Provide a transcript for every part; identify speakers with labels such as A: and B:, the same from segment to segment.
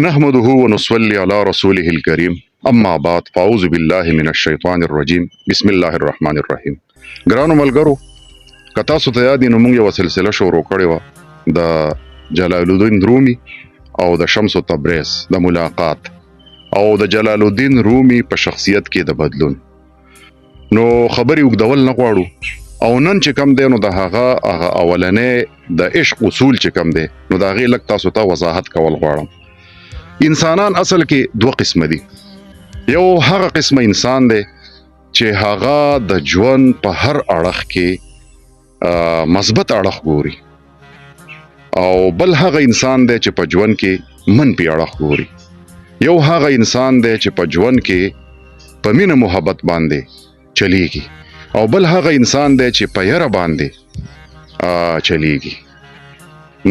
A: نحمده ونصلي على رسوله الكريم اما بعد فاعوذ بالله من الشیطان الرجیم بسم الله الرحمن الرحیم. ګرانو ملګرو، که تاسو ته یاد وي نو موږ یوه سلسله شروع کړې وه د جلال الدین رومي او د شمس تبریز د ملاقات او د جلال الدین رومي په شخصیت کې د بدلون. نو خبرې اوږدول نه غواړو او نن چې کم دی نو د هغه اولنې د عشق اصول چې کم دی نو د هغې لږ تاسو ته وضاحت کول غواړم. انسانان اصل کې دوه قسمه دي. یو هغه قسمه انسان دی چې هغه د ژوند په هر اړخ کې مثبت اړخ ګوري، او بل هغه انسان دی چې په ژوند کې منفي اړخ ګوري. یو هغه انسان دی چې په ژوند کې په مینه محبت باندې چلیږي، او بل هغه انسان دی چې په یره باندې چلیږي.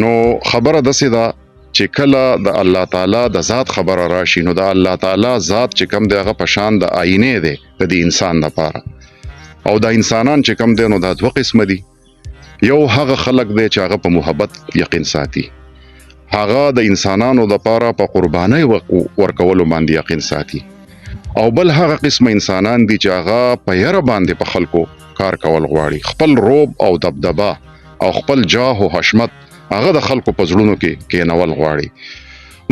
A: نو خبره داسې ده چې کله د الله تعالی د ذات خبره راشي نو د الله تعالی ذات چې کم دی هغه په شان د آینې دی د دې انسان لپاره. او د انسانان چې کم دی نو دا دوه قسمه دي. یو هغه خلق دی چې هغه په محبت یقین ساتي، هغه د انسانانو لپاره په قربانۍ ورکولو باندې یقین ساتي. او بل هغه قسمه انسانان دي چې هغه په یره باندې په خلکو کار کول غواړي، خپل روب او دبدبه او خپل جاه او حشمت هغه د خلکو په زړونو کې کېنول غواړي.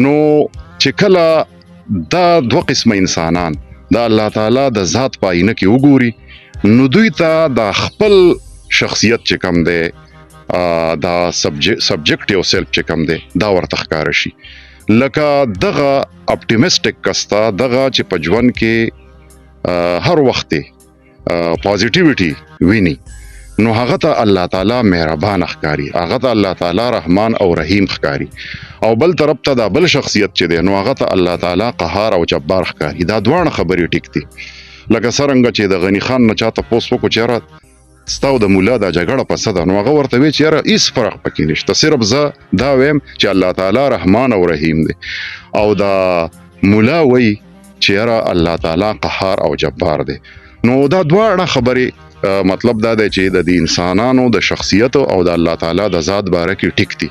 A: نو چې کله دا دوه قسمه انسانان د الله تعالی د ذات په آینه کې وګوري نو دوی ته د خپل شخصیت چې کم دی دا سبجیکټیو سیلف چې کم دی دا ورته ښکاره شي. لکه دغه اپټیمسټک کستا دغه چې په ژوند کې هر وخت پازیټیویټي ویني نو هغه ته الله تعالی مهربان ښکاري، هغه ته الله تعالی رحمان او رحیم ښکاري. او بل طرف ته دا بل شخصیت چې دی نو هغه ته الله تعالی قهار او جبار ښکاري. دا دواړه خبرې ټیک دي. لکه څرنګه چې د غنی خان نه چا تپوس وکړو چې یاره ستا او د مولا دا جګړه په څه ده، نو هغه ورته وی چې یاره هېڅ فرق پکې نشته، صرف زه دا ویم چې الله تعالی رحمان او رحیم دی. او دا مولا وی چې یاره الله تعالی قهار او جبار دی. نو دا دواړه خبرې مطلب دا دی چې د دې انسانانو د شخصیت او د الله تعالی د ذات باره کې ټیک دي.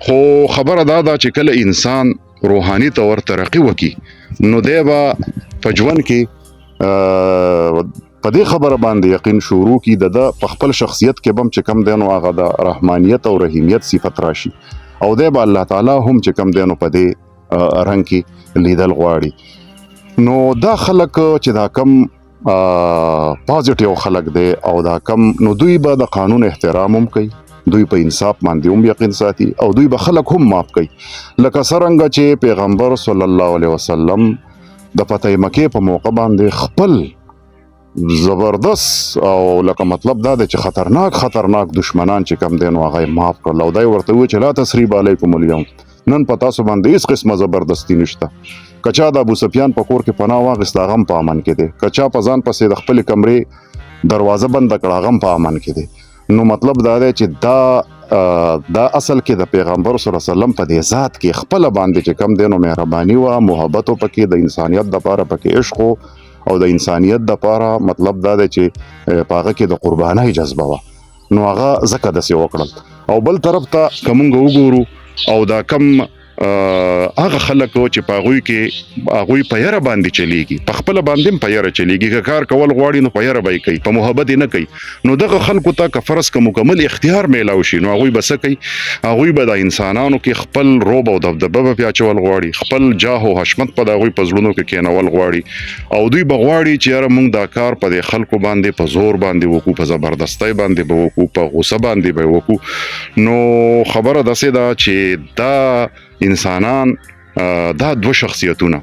A: خو خبره دا ده چې کله انسان روحاني طور ترقی وکړي نو دی به په ژوند کې په دې خبره باندې یقین شروع کړي د په خپل شخصیت کې بم چې کم دی نو هغه د رحمانیت او رحیمیت صفت راشي، او دی به الله تعالی هم چې کم دی نو په دې رنګ کې لیدل غواړي. نو دا خلک چې دا کم پازیټیو خلق دی او دا کم نو دوی به د قانون احترام هم کوي، دوی په انصاف باندې هم یقین ساتي، او دوی به خلق هم معاف کوي. لکه څرنګه چې پیغمبر صلی الله علیه وسلم د فتح مکې په موقع باندې خپل زبردست او لکه مطلب دا دی چې خطرناک دشمنان چې کم دی نو هغه معاف کړل، او دا ورته وی چې لا تسریب علیکم اليوم، نن په تاسو باندې هیڅ قسمه زبردستی نشته. کچا د ابو سفیان په کور کې پناه واغسته هغه هم په امن کې دی، کچا په ځان پسې د خپل کمرې دروازه بند کړه هغه هم په امن کې دی. نو مطلب دا دی چې دا اصل کې د پیغمبر صلی الله علیه وسلم په دې ذات کې خپل باندې چې کم دی نو مهرباني و، محبت پکې، د انسانیت دپاره پکې عشق او د انسانیت دپاره مطلب دا دی چې په هغه کې د قربانۍ جذبه وه. نو هغه ځکه داسې وکړل. او بل طرف ته که موږ وګورو او دا کم هغه خلک چې په هغوی په یره باندې چلیږي، په خپله باندې هم په یره چلیږي، که کار کول غواړي نو په یره به یې کوي، په محبت یې نه کوي. نو دغه خلکو ته که فرض که مکمل اختیار میلاو شي نو هغوی به څه کوي؟ هغوی به د انسانانو کې خپل روب او دبدبه به پې اچول غواړي، خپل جاه او حشمت په د هغوی په زړونو کې کېنول غواړي، او دوی به غواړي چې یاره موږ دا کار په دې خلکو باندې په زور باندې وکړو، په زبردستۍ باندې به وکړو، په غوسه باندې به وکړو. نو خبره داسې ده چې دا انسانان دا دوه شخصیتونه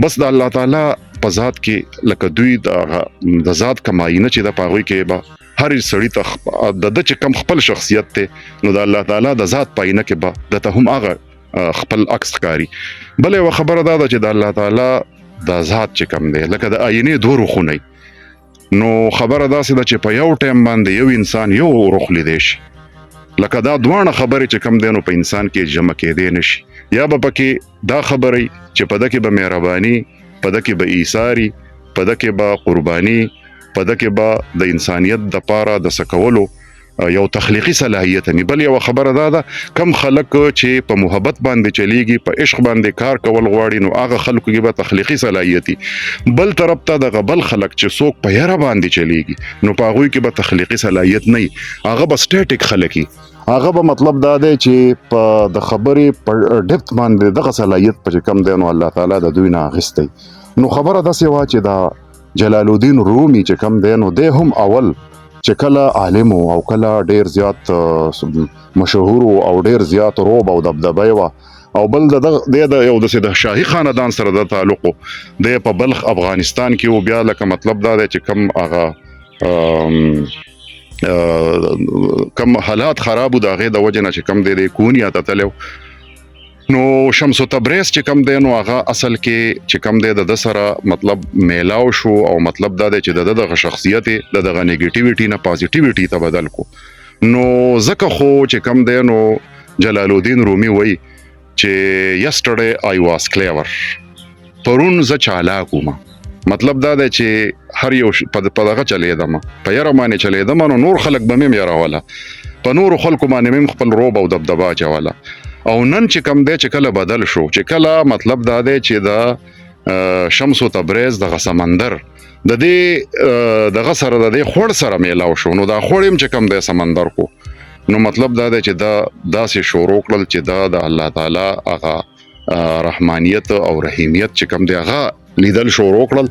A: بس د الله تعالی په ذات کې لکه دوی د ذات کماینه چې د پاغوي کې به هر سړی ته د چې کم خپل شخصیت ته نو د الله تعالی د ذات پاینه کې به د ته هم هغه خپل عکس ښکاري. بل یوه خبره دا ده چې د الله تعالی د ذات چې کم دی لکه د آینې دوه رخونه، نو خبره داسې ده چې په یو ټایم باندې یو انسان یو رخ لیدی شي، لکه دا دواړه خبرې چې کم دی نو په انسان کې جمع کېدی نشي. یا به پکې دا خبرې چې په ده کې به مهرباني، په ده کې به ایثاري، په ده کې به قرباني، په ده کې به د انسانیت دپاره د څه کولو یو تخلیقي صلاحیت نه، بل یو خبره ده کم خلک چې په محبت باندې چلیږي، په عشق باندې کار کول غواړي، نو هغه خلکو کې به تخلیقي صلاحیتي. بل طرف ته دغه بل خلک چې څوک په یره باندې چلیږي، نو په هغوی کې به تخلیقي صلاحیت نه وي، هغه به سټیټیک خلک وي. هغه به مطلب دا دی چې په د خبرې په ډیپت باندې دغه صلاحیت په کم دی، نو الله تعالی د دوی نه اخیستی. نو خبره داسې وه چې دا جلال الدین رومي چې کم دی، نو دی هم اول چې کله عالم او کله ډیر زیات مشهور او ډیر زیات روب او دبدبه وه، او بل د یو د شاهي خاندان سره د تعلق دی په بلخ افغانستان کې، او بیا لکه مطلب دا دی چې کم هغه کم حالات خرابو د هغې د وجې نه چې کم دی د کونیا ته تللی، نو شمس تبریز چې کم دی، نو هغه اصل کې چې کم دی د سره مطلب میلاو شو، او مطلب دا دی چې دغه شخصیت د دغه نیگیټیویټي نه پازیټیویټي ته بدل کو. نو ځکه خو چې کم دی، نو جلال الدین رومي وایي چې yesterday I was clever، پرون زه چالاک وم. مطلب دا دی چې هر یو په دغه چلیدم، په یره باندې چلیدم، نو نور خلک به مې یروله، په نورو خلکو باندې مې خپل روب او دبدبه اچوله. او نن چې کم دی چې کله بدل شو، چې کله مطلب دا دی چې د شمس تبریز دغه سمندر د دې دغه سره د دې خوړ سره میلاو شو، نو دا خوړ هم چې کم دی سمندر کو، نو مطلب دا دی چې دا داسې شروع کړل چې دا د الله تعالی هغه رحمانیت او رحیمیت چې کم دی هغه لیدل شروع کړل.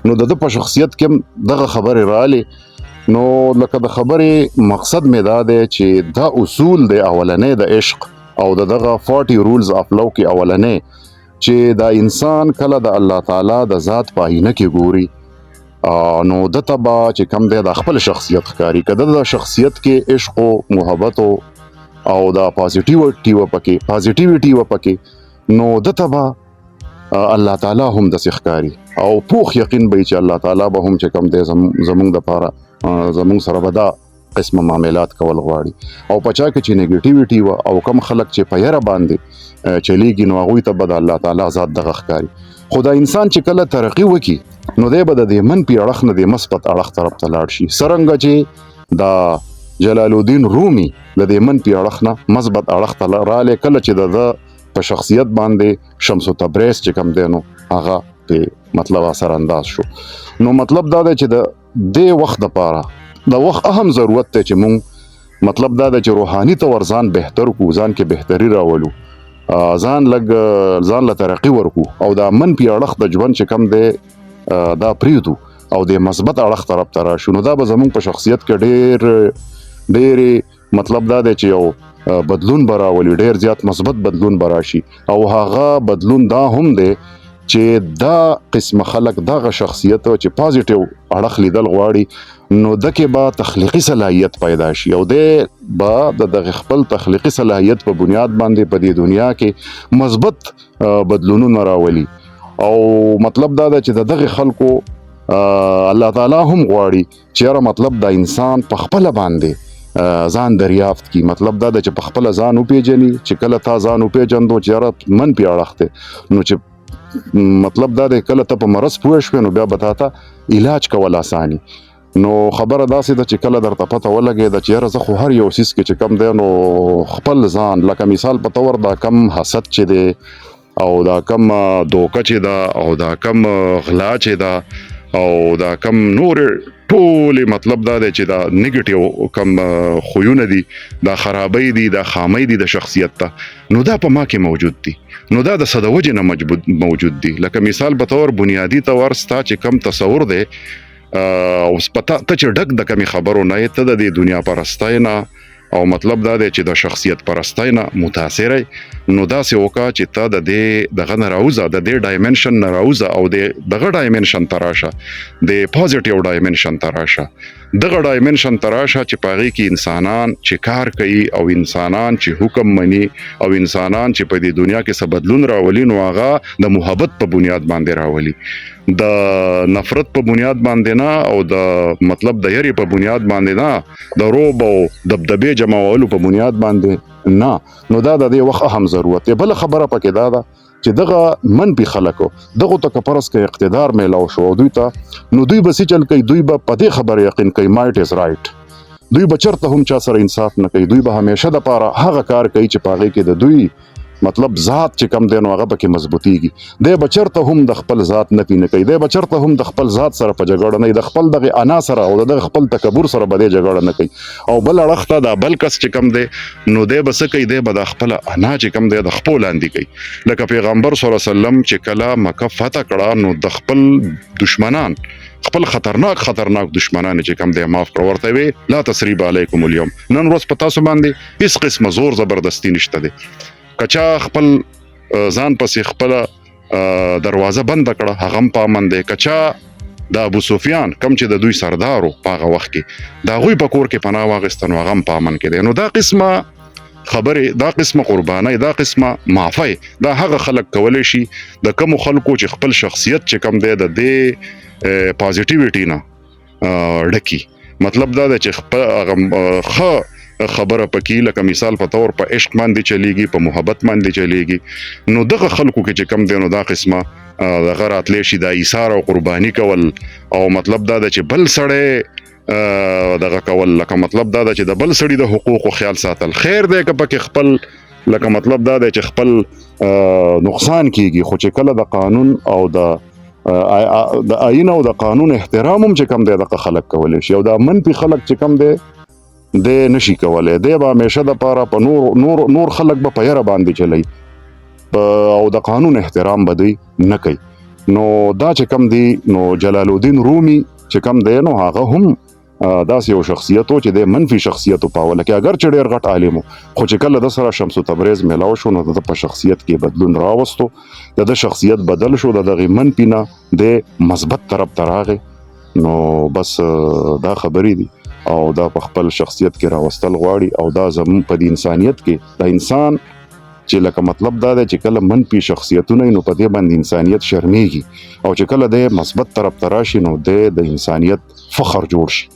A: نو د په شخصیت کې دغه خبرې راغلې. نو لکه د خبرې مقصد مې دا دی چې دا اصول دی اولنې د عشق او دغه 40 رولز اف لو کې اولنې، چې دا انسان کله د الله تعالی د ذات په آینه کې ګوري، نو دته به چې کم دی د خپل شخصیت ښکاري، که د شخصیت کې عشق او محبت او د پازیټیویټي و پکې، نو دته به الله تعالی هم داسې ښکاري، او پوخ یقین به چې الله تعالی به هم چې کم دی زمونږ دپاره زمونږ سره به دا قسمه معاملات کول غواړي. او پچا کې چې نیگیټیویټي و او کم خلک چې په یره باندې چلیږي، نو هغوی ته به د الله تعالی ذات دغه ښکاري. خو دا انسان چې کله ترقي وکړي، نو دی به د دې منفي اړخ نه د مثبت اړخ طرف ته لاړ شي، څرنګه چې د جلال الدین رومي د دې منفي اړخ نه مثبت اړخ ته راغلی، کله چې د په شخصیت باندې شمس تبریز چې کم دی، نو هغه په مطلب اثر انداز شو. نو مطلب دا دی چې د دې وخت دپاره د وخت اهم ضرورت دی چې مونږ مطلب دا دی چې روحاني طور ځان بهتر کو، ځان کې بهتري راولو، ځان له ترقي ورکو، او دا منفي اړخ د ژوند چې کم دی دا پریږدو او د مثبت اړخ طرف ته راشو. نو دا به زمونږ په شخصیت کې ډېرې مطلب دا دی چې یو بدلون به راولي، ډېر زیات مثبت بدلون به راشي. او هغه بدلون دا هم دی چې دا قسم خلک دغه شخصیت چې پازیټیو اړخ لیدل غواړي، نو دکې به تخلیقي صلاحیت پیدا شي، او دی به د دغه خپل تخلیقي صلاحیت په بنیاد باندې په دې دنیا کې مثبت بدلونونه راولي. او مطلب دا ده چې د دغه خلکو الله تعالی هم غواړي چې یاره مطلب دا انسان په خپل باندې ځان دریافت کی، مطلب دا ده چې په خپل ځان وپیژني، چې کله تا ځان وپیژندو چې یاره منفي اړخ دی، نو چې مطلب دا دی کله ته په مرض پوه شوې، نو بیا به تا ته علاج کول اساني. نو خبره داسې ده چې کله درته پته ولګېده چې یاره زه خو هر یو څیز کې چې کم دی، نو خپل ځان لکه مثال په طور دا کم حسد چې دی، او دا کم دوکه چې ده، او دا کم غلا چې ده، او دا کم نور ټولې مطلب دا دی چې دا نیگیټیو کم خویونه دي، دا خرابۍ دي، دا خامۍ دي د شخصیت ته، نو دا په ما کې موجود دي. نو دا د څه د وجې نه موجود دي. لکه مثال په طور بنیادي طور ستا چې کم تصور دی، او ته چې ډک د کمی خبرو نه یې، ته د دې دنیا پرستی نه او مطلب دا دی چې د شخصیت پرستی نه متاثره، نو داسې وکړه چې ته د دې دغه نه راوځه، د دې ډایمنشن نه راوځه، او د دغه ډایمنشن ته راشه، د پازیټیو ډایمنشن ته راشه، دغه ډایمنشن ته راشه چې په هغې کې انسانان چې کار کوي، او انسانان چې حکم مني، او انسانان چې په دې دنیا کې څه بدلون راولي، نو هغه د محبت په بنیاد باندې راولي، د نفرت په بنیاد باندې نه، او د مطلب د یری په بنیاد باندې نه، د روب او دبدبې جمعولو په بنیاد باندې نه. نو دا د دې وخت اهم ضرورت دی. بل خبره پکې دا ده چې دغه منفي خلکو دغه ته کپرس کې اقتدار میلاو شو، دوی ته نو دوی به څه چل کوي، دوی به په دې خبره یقین کوي مایټ از رائټ، دوی به چرته هم چا سره انصاف نه کوي. دوی به همیشه د پاره هغه کار کوي چې په هغې کې د دوی مطلب ذات چې کم دی نو هغه پکې مضبوطیږي. دی به چرته هم د خپل ذات نفي نه کوي. دی به چرته هم د خپل ذات سره په جګړه نه وي، د خپل دغه انا سره او د خپل تکبر سره به دی جګړه نه کوي. او بل اړخ ته دا بل کس چې کم دی نو دی به څه کوي، دی به د خپل انا چې کم دی د خپو لاندې کوي. لکه پیغمبر صلی الله علیه وسلم چې کله مکه فتح کړه نو د خپل دشمنان، خپل خطرناک دشمنان چې کم دی معاف کړه، ورته وی لا تسریب علیکم اليوم، نن ورځ په تاسو باندې هیڅ قسمه زور زبردستی نشته دی. کچا خپل ځان پسې خپل دروازه بند کړه هغه هم په امن دی. کچا د ابو سفیان کم چې د دوی سردارو په هغه وخت کې د هغوی په کور کې پناه واخیسته نو هغه هم په امن کې دی. نو دا قسمه خبرې، دا قسمه قربانۍ، دا قسمه معافی دا هغه خلک کولی شي د کومو خلکو چې خپل شخصیت چې کم دی د دې پازیټیویټي نه ډکي. مطلب دا دی چې خپل ښه خبره پکې لکه مثال په تور په عشق باندې چلیږي، په محبت باندې چلیږي، نو دغه خلکو کې چې کم دی نو دا قسمه دغه راتلی شي د ایثار او قرباني کول. او مطلب دا ده چې بل سړی دغه کول، لکه مطلب دا ده چې د بل سړي د حقوقو خیال ساتل. خیر دی که پکې خپل لکه مطلب دا دی چې خپل نقصان کیږي، خو چې کله د قانون او د آئین او د قانون احترام هم چې کم دی دغه خلک کولی شي. او دا منفي خلک چې کم دی دی نشي کولی. دی به همیشه د پاره په نور خلک به په یره باندې چلی او د قانون احترام به دوی نه کوي. نو دا چې کم دی نو جلال الدین رومي چې کم دی نو هغه هم داسې یو شخصیت و چې دی منفي شخصیت په اوله کې، اگر چې ډېر غټ عالم و، خو چې کله د سره شمس تبریز میلاو شو نو د په شخصیت کې بدلون راوستو. د شخصیت بدل شو، د دغه منفي نه دی مثبت طرف ته راغی. نو بس دا خبرې دي او دا په خپل شخصیت کې راوستل غواړي. او دا زمون په دې انسانیت کې د انسان چې لکه مطلب دا دی چې کله منفي شخصیتونه نو په دې باندې انسانیت شرمېږي، او چې کله د مثبت طرف ته راشي نو د انسانیت فخر جوړ شي.